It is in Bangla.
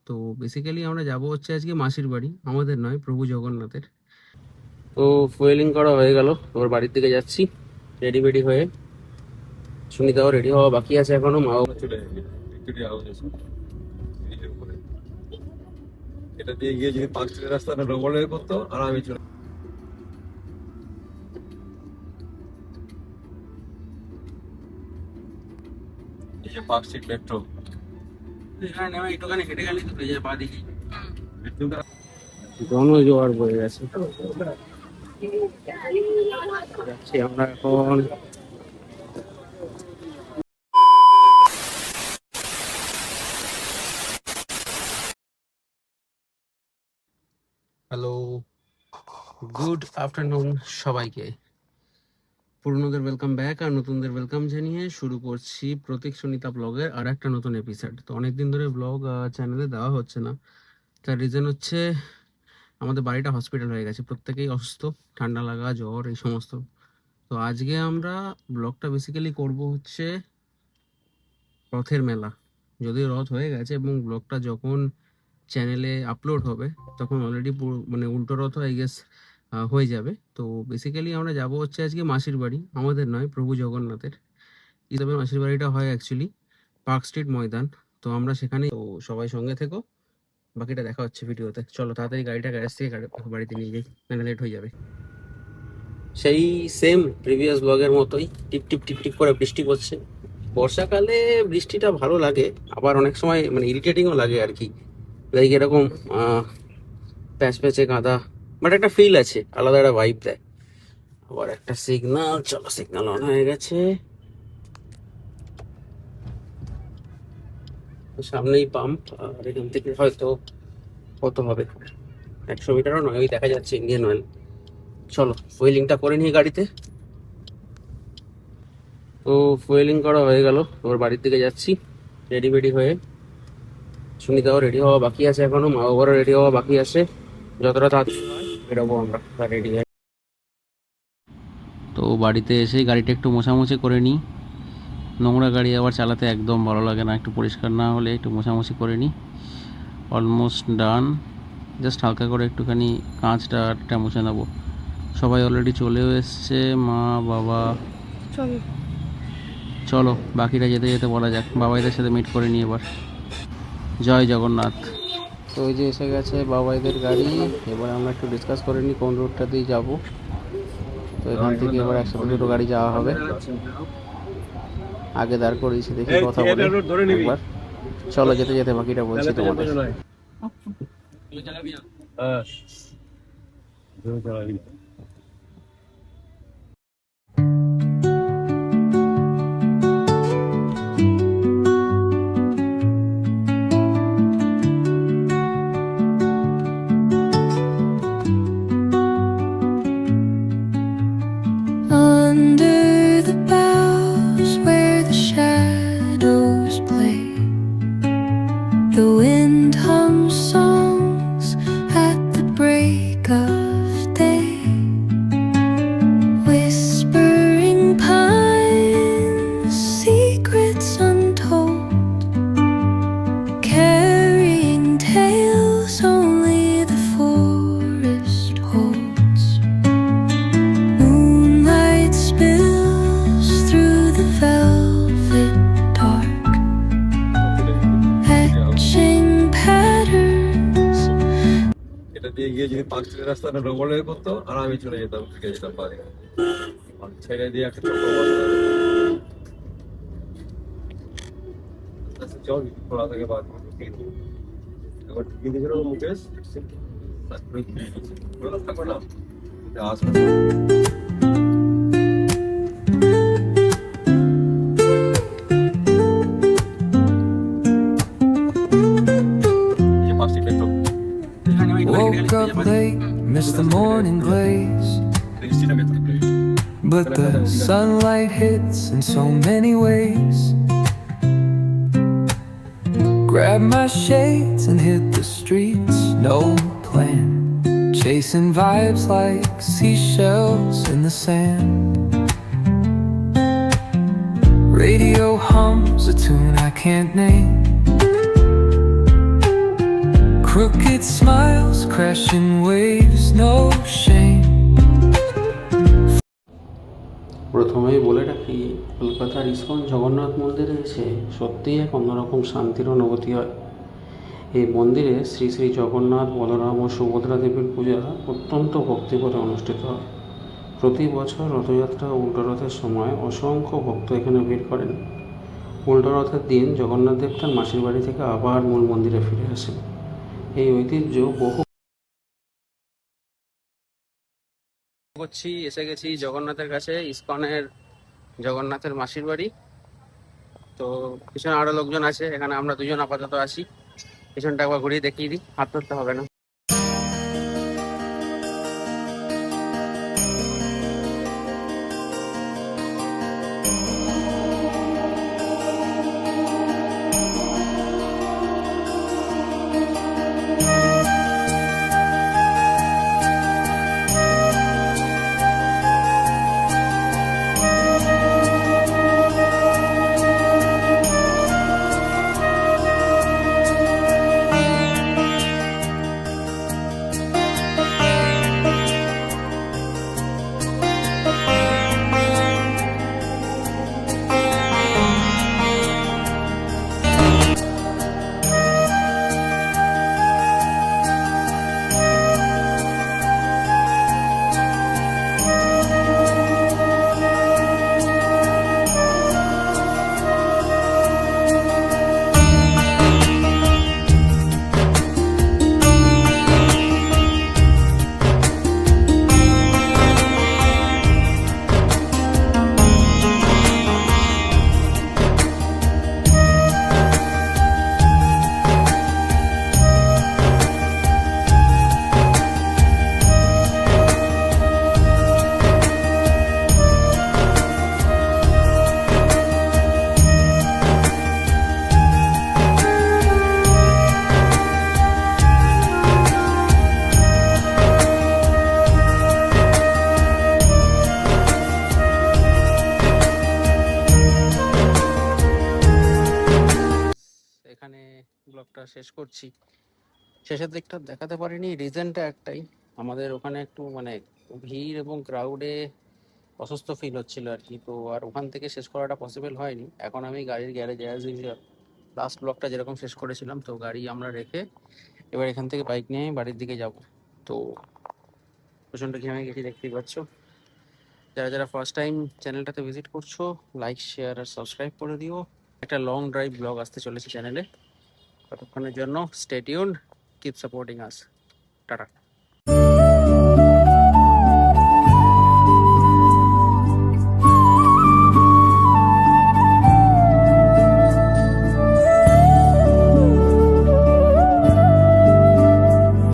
তো বেসিক্যালি আমরা যাব হচ্ছে আজকে মাসির বাড়ি, আমাদের নয়, প্রভু জগন্নাথের। তো ফুয়েলিং করা হয়ে গেল, ওর বাড়ির দিকে যাচ্ছি রেডি বেডি হয়ে। সুনিতাও রেডি হওয়া বাকি আছে এখনো, মাও চলে যাবে ভিক্টোরিয়া হাউস এসে ব্রিজের উপরে। এটা দিয়ে গিয়ে যদি 5 ট্রেনের রাস্তাটা ডবল হয়ে করতো আর আমি চলে এই যে পার্ক স্ট্রিট মেট্রো এখানে নেমে একটুখানি হেঁটে গেলে তো পেয়ে যায় পা দেখি। বিদ্যুৎ জনজোয়ার বয়ে গেছে। যাচ্ছি আমরা এখন। হ্যালো, গুড আফটারনুন সবাইকে। পুরনোদের ওয়েলকাম ব্যাক আর নতুনদের ওয়েলকাম জানিয়ে শুরু করছি প্রতীক সুনিতা ব্লগের আর একটা নতুন এপিসোড। তো অনেকদিন ধরে ব্লগ চ্যানেলে দেওয়া হচ্ছে না, তার রিজন হচ্ছে আমাদের বাড়িটা হসপিটাল হয়ে গেছে, প্রত্যেকেই অসুস্থ, ঠান্ডা লাগা, জ্বর, এই সমস্ত। তো আজকে আমরা ব্লগটা বেসিক্যালি করব হচ্ছে রথের মেলা। যদিও রথ হয়ে গেছে এবং ব্লগটা যখন চ্যানেলে আপলোড হবে তখন অলরেডি মানে উল্টো রথ আই গেস হয়ে যাবে। তো বেসিক্যালি আমরা যাব হচ্ছে আজকে মাসির বাড়ি, আমাদের নয়, প্রভু জগন্নাথের। তবে মাসির বাড়িটা হয় অ্যাকচুয়ালি পার্ক স্ট্রিট ময়দান। তো আমরা সেখানে, তো সবাই সঙ্গে থেকো, বাকিটা দেখা হচ্ছে ভিডিওতে। চলো তাড়াতাড়ি গাড়িটা গ্যারেজ থেকে বাড়িতে নিয়ে যাই, নাহলে লেট হয়ে যাবে। সেই সেম প্রিভিয়াস ব্লগের মতোই টিপ টিপ টিপ টিপ করে বৃষ্টি পড়ছে। বর্ষাকালে বৃষ্টিটা ভালো লাগে, আবার অনেক সময় মানে ইরিটেটিংও লাগে আর কি। লাইক এরকম প্যাচ প্যাচে কাদা, বাট একটা ফিল আছে, আলাদা একটা ভাইব দেয়। আবার একটা সিগন্যাল, চলো সিগন্যাল অন হয়ে গেছে। সামনেই পাম্প, আর এখান থেকে হয়তো কত হবে, 100 মিটারও নয়, ওই দেখা যাচ্ছে ইন্ডিয়ান অয়েল। চলো ফুয়েলিংটা করে নিই গাড়িতে। তো ফুয়েলিং করা হয়ে গেল, ওর বাড়ির দিকে যাচ্ছি রেডি বেডি হয়ে। সুনিতাও রেডি হওয়া বাকি আছে এখনো, মা বাবারও রেডি হওয়া বাকি আছে। যতটা তাড়াতাড়ি হয় বেরোবো আমরা রেডি হয়ে। তো বাড়িতে এসে গাড়িটা একটু মোছামুছি করে নিই। নোংরা গাড়ি আবার চালাতে একদম ভালো লাগে না, একটু পরিষ্কার না হলে। একটু মোছামুছি করে নিই, অলমোস্ট ডান। জাস্ট হালকা করে একটুখানি কাঁচটা মুছে নেবো। সবাই অলরেডি চলেও এসছে, মা বাবা। চলো বাকিটা যেতে যেতে বলা যাক, বাবাইদের সাথে মিট করে নিই এবার। জয় জগন্নাথ। তো ওই যে এসে গেছে বাবাইদের গাড়ি। এবার আমরা একটু ডিসকাস করে নিই কোন রুটটা দিয়ে যাবো। তো এখান থেকে এবার একসাথে দুটো গাড়ি যাওয়া হবে। আগে দাঁড় করিয়েছি, দেখি কথা বলে একবার। চলো যেতে যেতে বাকিটা বলছি তোমাদের। Under the boughs where the shadows play, the wind hums songs at the break of day. Whispering pines, secrets untold, carrying tales only the forest holds. Moonlight spills through the velvet dark, etching patterns. এটা দিয়ে গিয়ে যদি 5 ট্রেনের রাস্তাটা ডবল হয়ে করতো আর আমি চলে যেতাম, ফিরে যেতাম বাড়ি। ছেড়ে দিয়ে একটা ছোট্ট বস্তা চল খোলা থেকে বাদ এবার টিকিট দিয়েছিল মুকেশ, থাকো না আসবে। Woke up late, missed the morning glaze, but the sunlight hits in so many ways. Grabbed my shades and hit the streets, no plan, chasing vibes like seashells in the sand. Radio hums a tune I can't name, Crooked smiles, crashing waves, no shame. প্রথমেই বলে রাখি, কলকাতার ইসকন জগন্নাথ মন্দিরে এসে সত্যিই এক অন্যরকম শান্তির অনুভূতি হয়। এই মন্দিরে শ্রী শ্রী জগন্নাথ, বলরাম ও সুভদ্রা দেবীর পূজা অত্যন্ত ভক্তিভরে অনুষ্ঠিত হয়। প্রতি বছর রথযাত্রা ও উল্টো রথের সময় অসংখ্য ভক্ত এখানে ভিড় করেন। উল্টো রথের দিন জগন্নাথ দেব তার মাসির বাড়ি থেকে আবার মূল মন্দিরে ফিরে আসেন। এই ঐতিহ্য বহু এসে গেছি জগন্নাথের কাছে, ইসকনের জগন্নাথের মাসির বাড়ি। তো পিছনে আরো লোকজন আছে, এখানে আমরা দুজন আপাতত আছি। পিছনটা একবার ঘুরিয়ে দেখিয়ে দিই, হাত ধরতে হবে না। এখানে ব্লগটা শেষ করছি। শেষের দিকটা দেখাতে পারিনি, রিজনটা একটাই, আমাদের ওখানে একটু মানে ভিড় এবং ক্রাউডে অসুস্থ ফিল হচ্ছিল আর কি। তো আর ওখান থেকে শেষ করাটা পসিবল হয়নি। এখন আমি গাড়ির গ্যারেজে অ্যাজ ইউজুয়াল লাস্ট ব্লগটা যেরকম শেষ করেছিলাম, তো গাড়ি আমরা রেখে এবার এখান থেকে বাইক নিয়ে বাড়ির দিকে যাব। তো প্রচণ্ড ঘেমে গেছি, দেখতেই পাচ্ছ। যারা যারা ফার্স্ট টাইম চ্যানেলটাতে ভিজিট করছো, লাইক, শেয়ার আর সাবস্ক্রাইব করে দিও। একটা লং ড্রাইভ ব্লগ আসতে চলেছে চ্যানেলে। ততক্ষণের জন্য স্টে টিউনড, কিপ সাপোর্টিং আস। টাটা।